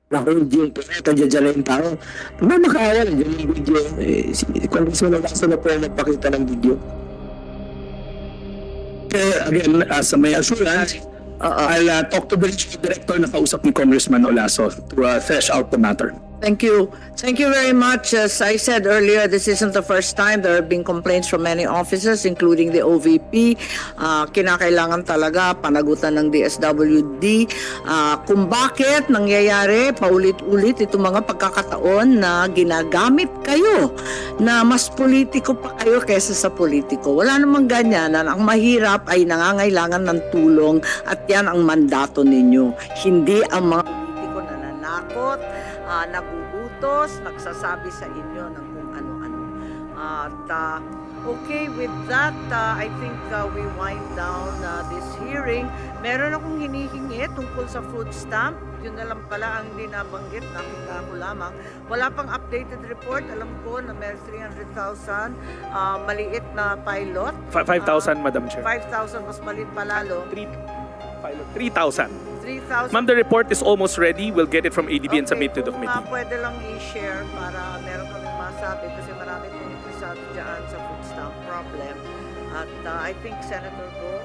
Nahold yung pera, dyan na yung tao. Pag makaawa, nandiyan yung video. Si Congressman Olaso na po yung nagpakita ng video. Again, as may assurance, I'll talk to the regional director na kausap ni Congressman Olaso to flesh out the matter. Thank you. Thank you very much. As I said earlier, this isn't the first time there have been complaints from many officers, including the OVP. Kinakailangan talaga panagutan ng DSWD kung bakit nangyayari paulit-ulit itong mga pagkakataon na ginagamit kayo na mas politiko pa kayo kesa sa politiko. Wala namang ganyan. Ang mahirap ay nangangailangan ng tulong at yan ang mandato ninyo. Hindi ang mga politiko na nanakot, nagugutos, nagsasabi sa inyo ng kung ano-ano. At okay, with that, I think we wind down this hearing. Meron akong hinihingi tungkol sa food stamp. Yun na lang pala ang hindi nabanggit, nakita ko lamang. Wala pang updated report. Alam ko na may 300,000 maliit na pilot. 5,000, Madam Chair. 5,000 mas maliit pa lalo. 3,000. 3,000. Ma'am, the report is almost ready. We'll get it from ADB and submit to the Kung committee. pwede lang i-share para meron kami masabi kasi marami pong interesado dyan sa food stamp problem. At I think Senator Go